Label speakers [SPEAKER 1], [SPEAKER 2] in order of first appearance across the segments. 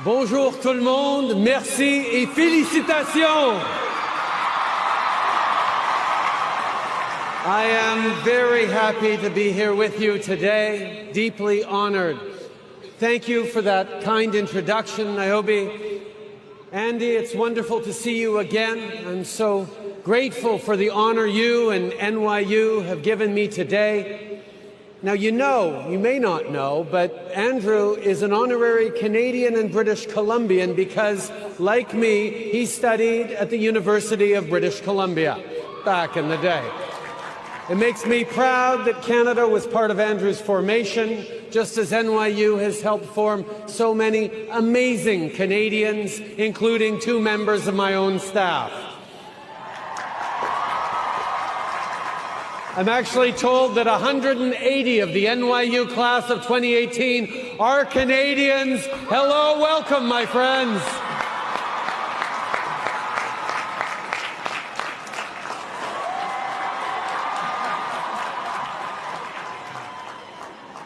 [SPEAKER 1] Bonjour tout le monde, merci et félicitations. I am very happy to be here with you today, deeply honored. Thank you for that kind introduction, Niobe. Andy, it's wonderful to see you again. I'm so grateful for the honor you and NYU have given me today. Now, you may not know, but Andrew is an honorary Canadian and British Columbian because, like me, he studied at the University of British Columbia back in the day. It makes me proud that Canada was part of Andrew's formation, just as NYU has helped form so many amazing Canadians, including 2 members of my own staff. I'm actually told that 180 of the NYU class of 2018 are Canadians. Hello, welcome, my friends.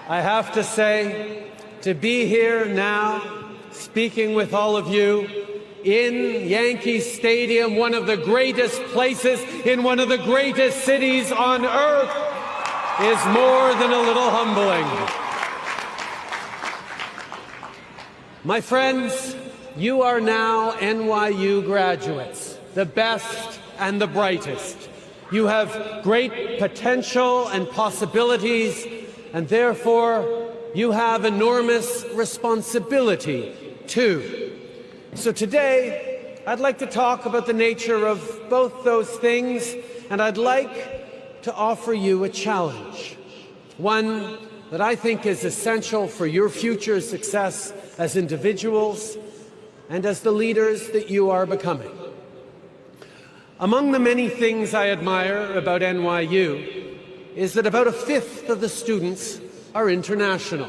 [SPEAKER 1] I have to say, to be here now, speaking with all of you, in Yankee Stadium, one of the greatest places in one of the greatest cities on earth, is more than a little humbling. My friends, you are now NYU graduates, the best and the brightest. You have great potential and possibilities, and therefore you have enormous responsibility too. So today, I'd like to talk about the nature of both those things, and I'd like to offer you a challenge, one that I think is essential for your future success as individuals and as the leaders that you are becoming. Among the many things I admire about NYU is that about 1/5 of the students are international.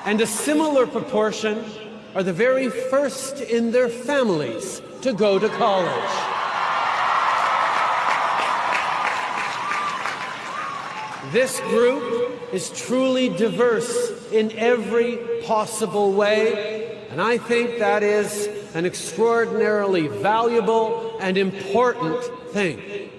[SPEAKER 1] And a similar proportion are the very first in their families to go to college. This group is truly diverse in every possible way, and I think that is an extraordinarily valuable and important thing.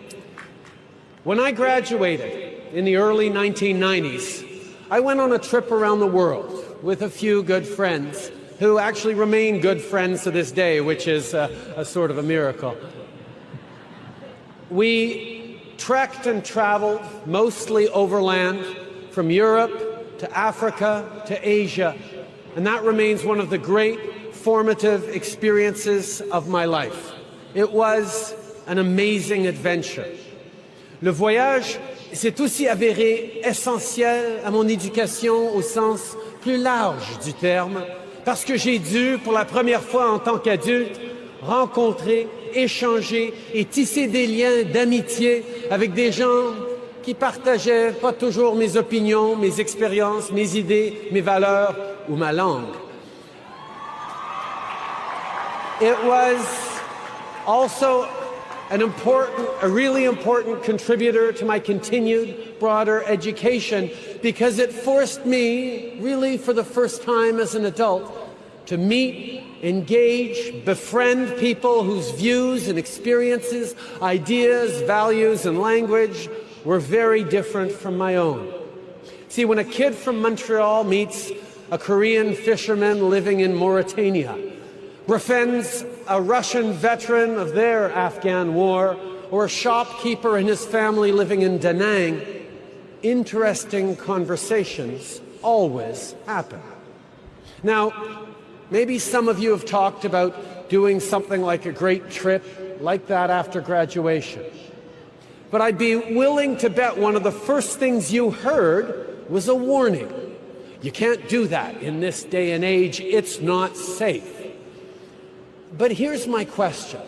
[SPEAKER 1] When I graduated in the early 1990s, I went on a trip around the world with a few good friends who actually remain good friends to this day, which is a sort of a miracle. We trekked and traveled, mostly overland, from Europe to Africa to Asia, and that remains one of the great formative experiences of my life. It was an amazing adventure. Le voyage s'est aussi avéré essentiel à mon éducation au sens plus large du terme, parce que j'ai dû, pour la première fois en tant qu'adulte, rencontrer, échanger et tisser des liens d'amitié avec des gens qui partageaient pas toujours mes opinions, mes expériences, mes idées, mes valeurs ou ma langue. It was also a really important contributor to my continued broader education because it forced me, really for the first time as an adult, to meet, engage, befriend people whose views and experiences, ideas, values, and language were very different from my own. See, when a kid from Montreal meets a Korean fisherman living in Mauritania, befriends a Russian veteran of their Afghan war, or a shopkeeper and his family living in Da Nang, interesting conversations always happen. Now, maybe some of you have talked about doing something like a great trip like that after graduation. But I'd be willing to bet one of the first things you heard was a warning. You can't do that in this day and age. It's not safe. But here's my question.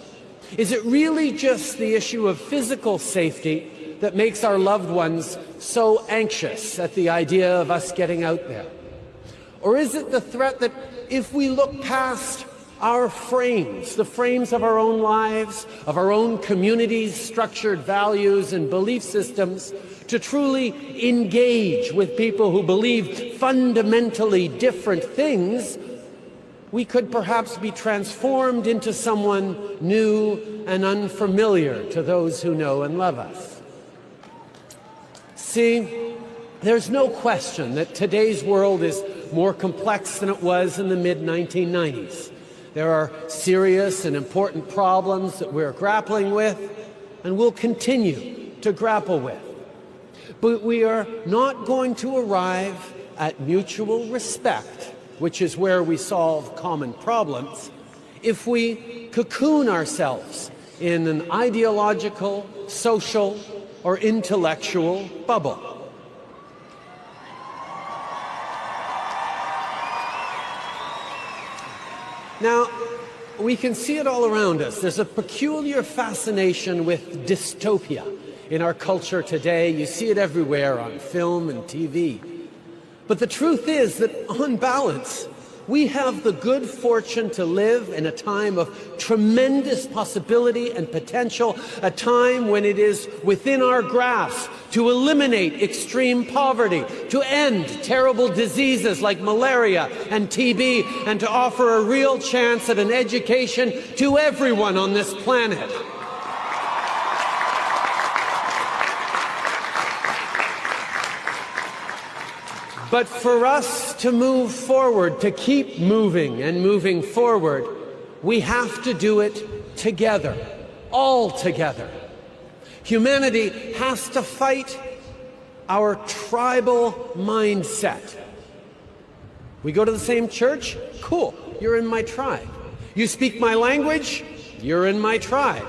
[SPEAKER 1] Is it really just the issue of physical safety that makes our loved ones so anxious at the idea of us getting out there? Or is it the threat that if we look past our frames, the frames of our own lives, of our own communities' structured values and belief systems, to truly engage with people who believe fundamentally different things, we could perhaps be transformed into someone new and unfamiliar to those who know and love us. See, there's no question that today's world is more complex than it was in the mid-1990s. There are serious and important problems that we're grappling with and will continue to grapple with. But we are not going to arrive at mutual respect, which is where we solve common problems, if we cocoon ourselves in an ideological, social, or intellectual bubble. Now, we can see it all around us. There's a peculiar fascination with dystopia in our culture today. You see it everywhere on film and TV. But the truth is that, on balance, we have the good fortune to live in a time of tremendous possibility and potential, a time when it is within our grasp to eliminate extreme poverty, to end terrible diseases like malaria and TB, and to offer a real chance at an education to everyone on this planet. But for us to move forward, to keep moving and moving forward, we have to do it together, all together. Humanity has to fight our tribal mindset. We go to the same church? Cool, you're in my tribe. You speak my language? You're in my tribe.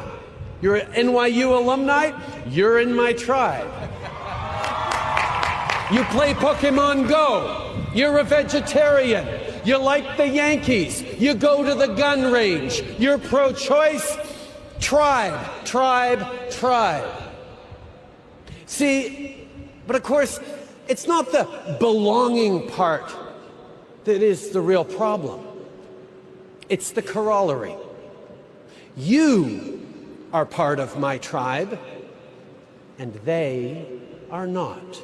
[SPEAKER 1] You're an NYU alumni? You're in my tribe. You play Pokemon Go. You're a vegetarian. You like the Yankees. You go to the gun range. You're pro-choice. Tribe, tribe, tribe. See, but of course, it's not the belonging part that is the real problem. It's the corollary. You are part of my tribe, and they are not.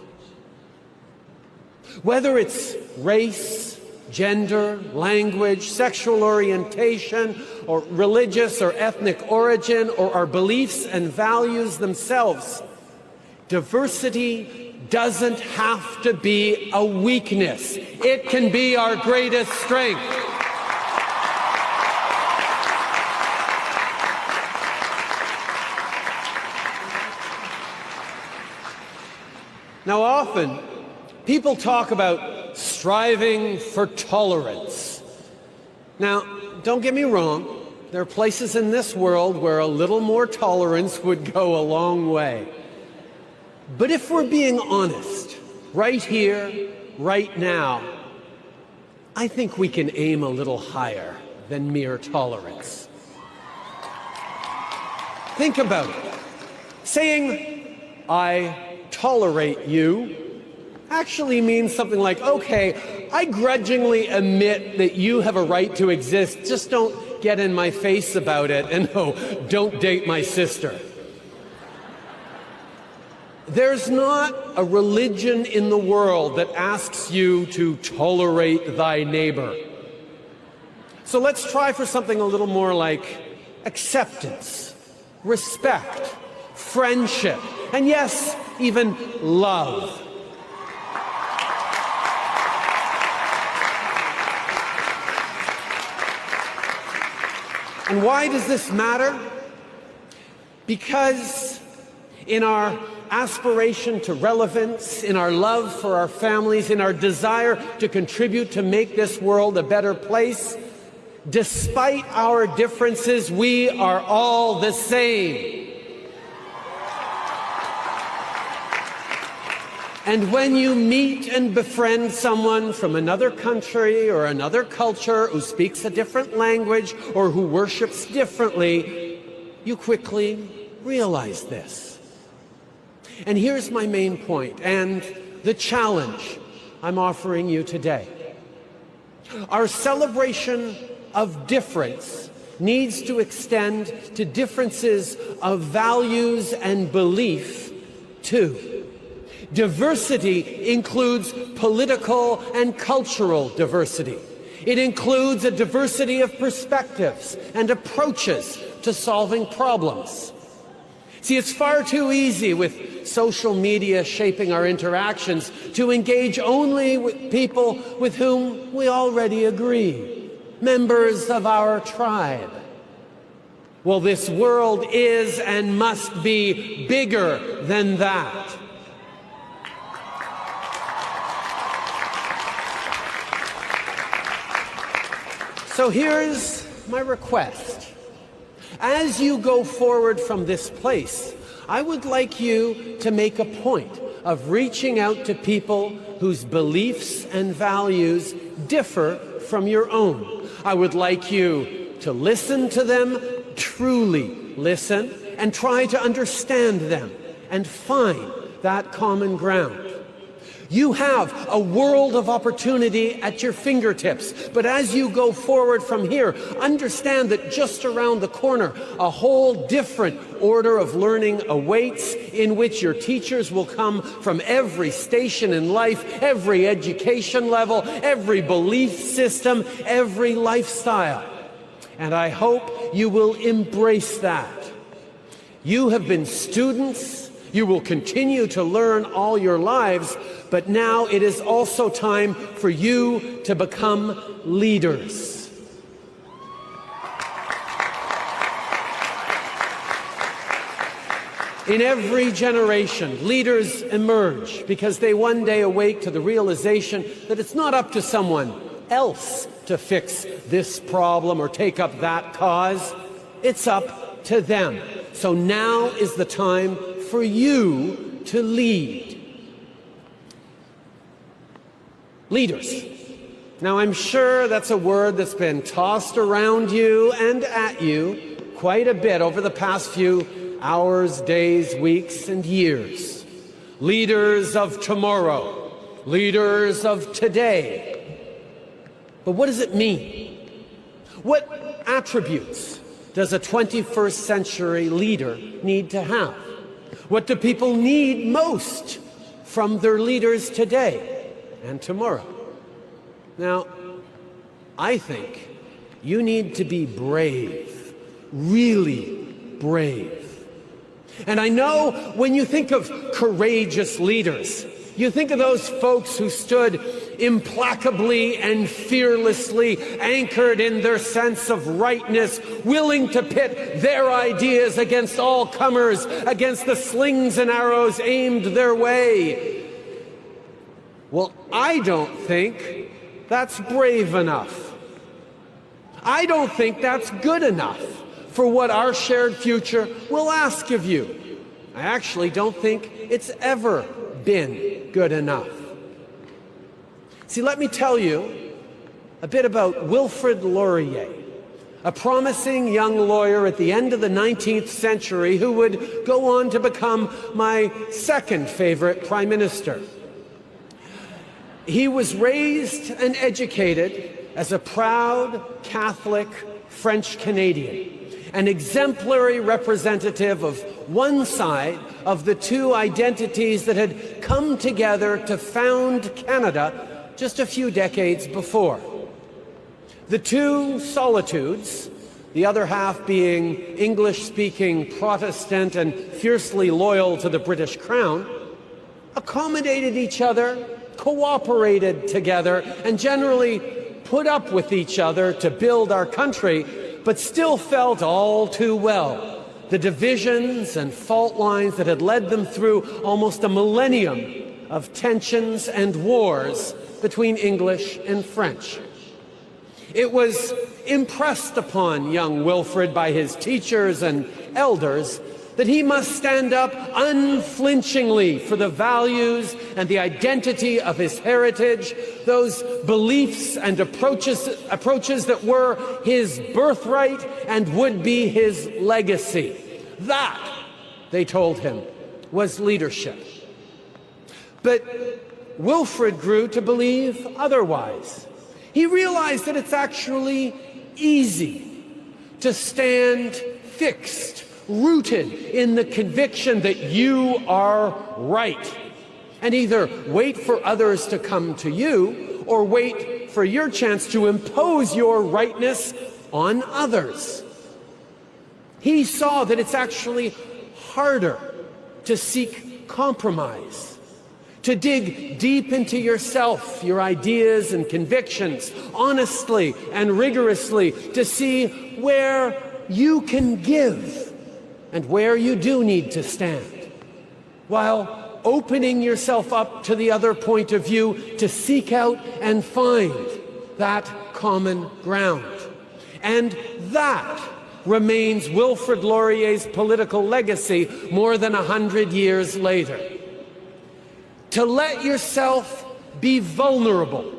[SPEAKER 1] Whether it's race, gender, language, sexual orientation, or religious or ethnic origin, or our beliefs and values themselves, diversity doesn't have to be a weakness. It can be our greatest strength. Now, often, people talk about striving for tolerance. Now, don't get me wrong. There are places in this world where a little more tolerance would go a long way. But if we're being honest, right here, right now, I think we can aim a little higher than mere tolerance. Think about it. Saying, "I tolerate you," actually means something like, okay, I grudgingly admit that you have a right to exist, just don't get in my face about it, and no, don't date my sister. There's not a religion in the world that asks you to tolerate thy neighbor. So let's try for something a little more like acceptance, respect, friendship, and yes, even love. And why does this matter? Because in our aspiration to relevance, in our love for our families, in our desire to contribute to make this world a better place, despite our differences, we are all the same. And when you meet and befriend someone from another country or another culture who speaks a different language or who worships differently, you quickly realize this. And here's my main point and the challenge I'm offering you today. Our celebration of difference needs to extend to differences of values and belief, too. Diversity includes political and cultural diversity. It includes a diversity of perspectives and approaches to solving problems. See, it's far too easy with social media shaping our interactions to engage only with people with whom we already agree, members of our tribe. Well, this world is and must be bigger than that. So here's my request. As you go forward from this place, I would like you to make a point of reaching out to people whose beliefs and values differ from your own. I would like you to listen to them, truly listen, and try to understand them and find that common ground. You have a world of opportunity at your fingertips, but as you go forward from here, understand that just around the corner, a whole different order of learning awaits, in which your teachers will come from every station in life, every education level, every belief system, every lifestyle. And I hope you will embrace that. You have been students. You will continue to learn all your lives, but now it is also time for you to become leaders. In every generation, leaders emerge because they one day awake to the realization that it's not up to someone else to fix this problem or take up that cause. It's up to them. So now is the time for you to lead. Leaders. Now, I'm sure that's a word that's been tossed around you and at you quite a bit over the past few hours, days, weeks, and years. Leaders of tomorrow. Leaders of today. But what does it mean? What attributes does a 21st century leader need to have? What do people need most from their leaders today and tomorrow? Now, I think you need to be brave, really brave. And I know when you think of courageous leaders, you think of those folks who stood implacably and fearlessly anchored in their sense of rightness, willing to pit their ideas against all comers, against the slings and arrows aimed their way. Well, I don't think that's brave enough. I don't think that's good enough for what our shared future will ask of you. I actually don't think it's ever been good enough. See, let me tell you a bit about Wilfrid Laurier, a promising young lawyer at the end of the 19th century who would go on to become my second favorite prime minister. He was raised and educated as a proud Catholic French Canadian, an exemplary representative of one side of the two identities that had come together to found Canada just a few decades before. The two solitudes, the other half being English-speaking Protestant and fiercely loyal to the British Crown, accommodated each other, cooperated together, and generally put up with each other to build our country, but still felt all too well the divisions and fault lines that had led them through almost a millennium of tensions and wars between English and French. It was impressed upon young Wilfrid by his teachers and elders that he must stand up unflinchingly for the values and the identity of his heritage, those beliefs and approaches that were his birthright and would be his legacy. That, they told him, was leadership. But Wilfrid grew to believe otherwise. He realized that it's actually easy to stand fixed, rooted in the conviction that you are right, and either wait for others to come to you or wait for your chance to impose your rightness on others. He saw that it's actually harder to seek compromise, to dig deep into yourself, your ideas and convictions, honestly and rigorously, to see where you can give and where you do need to stand, while opening yourself up to the other point of view to seek out and find that common ground. And that remains Wilfrid Laurier's political legacy more than 100 years later. To let yourself be vulnerable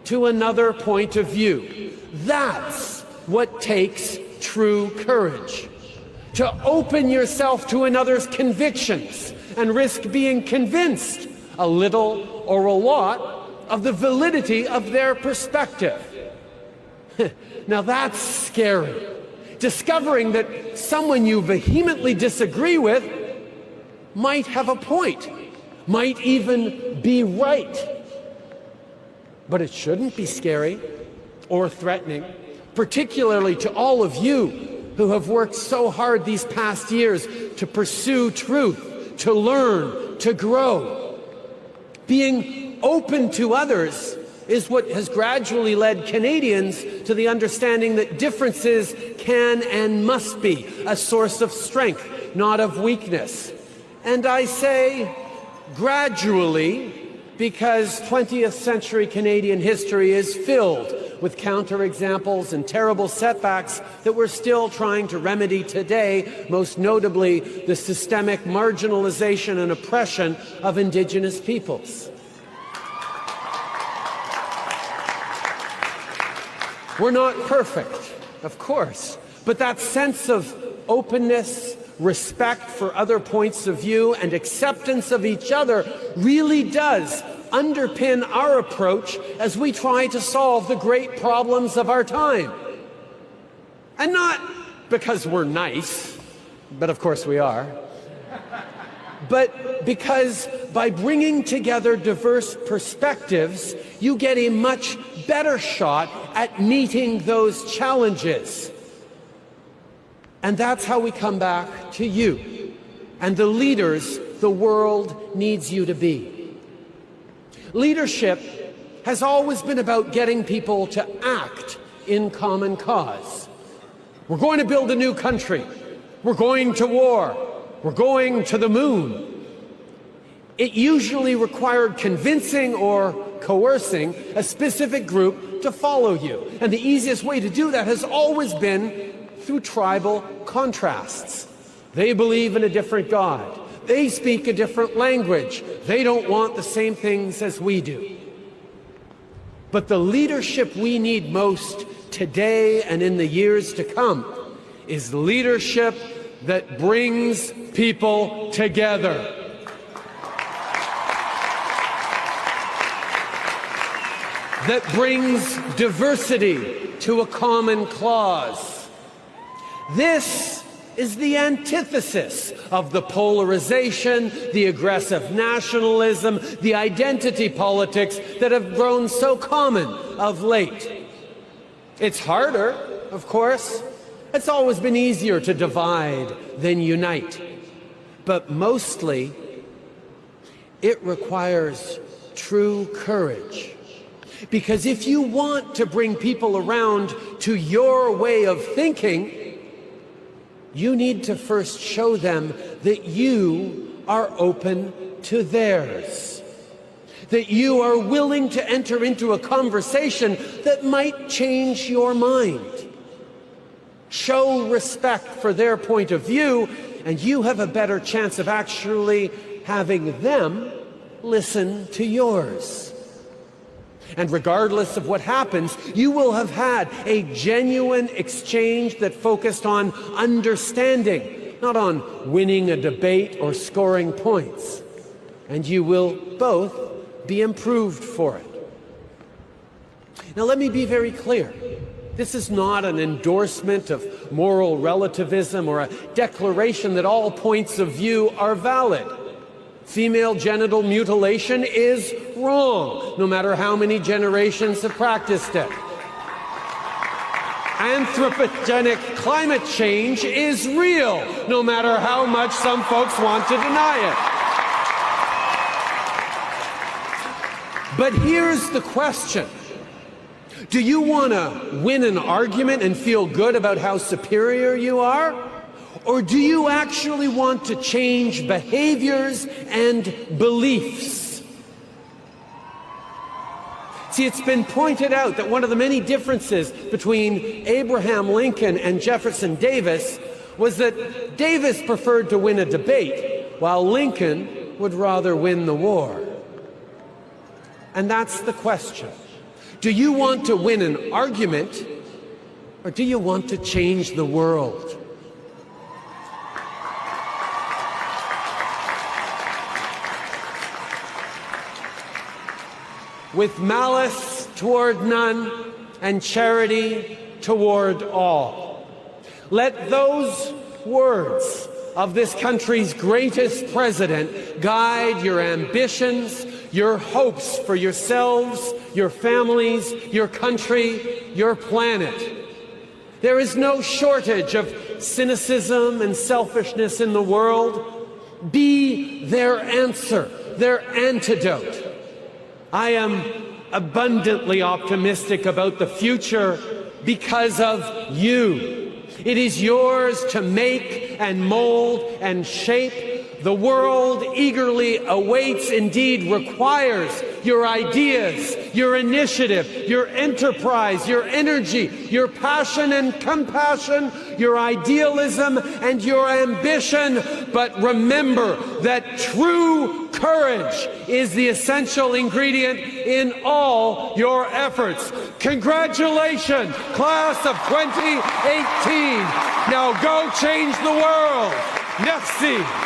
[SPEAKER 1] to another point of view, that's what takes true courage. To open yourself to another's convictions and risk being convinced, a little or a lot, of the validity of their perspective. Now that's scary. Discovering that someone you vehemently disagree with might have a point, might even be right. But it shouldn't be scary or threatening, particularly to all of you who have worked so hard these past years to pursue truth, to learn, to grow. Being open to others is what has gradually led Canadians to the understanding that differences can and must be a source of strength, not of weakness. And I say gradually because 20th century Canadian history is filled with counterexamples and terrible setbacks that we're still trying to remedy today, most notably the systemic marginalization and oppression of Indigenous peoples. We're not perfect, of course, but that sense of openness, respect for other points of view, and acceptance of each other really does underpin our approach as we try to solve the great problems of our time. And not because we're nice, but of course we are, but because by bringing together diverse perspectives, you get a much better shot at meeting those challenges. And that's how we come back to you and the leaders the world needs you to be. Leadership has always been about getting people to act in common cause. We're going to build a new country. We're going to war. We're going to the moon. It usually required convincing or coercing a specific group to follow you. And the easiest way to do that has always been through tribal contrasts. They believe in a different God. They speak a different language. They don't want the same things as we do. But the leadership we need most today and in the years to come is leadership that brings people together. That brings diversity to a common cause. This is the antithesis of the polarization, the aggressive nationalism, the identity politics that have grown so common of late. It's harder, of course. It's always been easier to divide than unite. But mostly, it requires true courage. Because if you want to bring people around to your way of thinking, you need to first show them that you are open to theirs. That you are willing to enter into a conversation that might change your mind. Show respect for their point of view, and you have a better chance of actually having them listen to yours. And regardless of what happens, you will have had a genuine exchange that focused on understanding, not on winning a debate or scoring points. And you will both be improved for it. Now let me be very clear. This is not an endorsement of moral relativism or a declaration that all points of view are valid. Female genital mutilation is wrong, no matter how many generations have practiced it. Anthropogenic climate change is real, no matter how much some folks want to deny it. But here's the question. Do you want to win an argument and feel good about how superior you are? Or do you actually want to change behaviors and beliefs? See, it's been pointed out that one of the many differences between Abraham Lincoln and Jefferson Davis was that Davis preferred to win a debate, while Lincoln would rather win the war. And that's the question. Do you want to win an argument, or do you want to change the world? With malice toward none and charity toward all. Let those words of this country's greatest president guide your ambitions, your hopes for yourselves, your families, your country, your planet. There is no shortage of cynicism and selfishness in the world. Be their answer, their antidote. I am abundantly optimistic about the future because of you. It is yours to make and mold and shape. The world eagerly awaits, indeed requires, your ideas, your initiative, your enterprise, your energy, your passion and compassion, your idealism and your ambition. But remember that true courage is the essential ingredient in all your efforts. Congratulations, class of 2018. Now go change the world. Merci.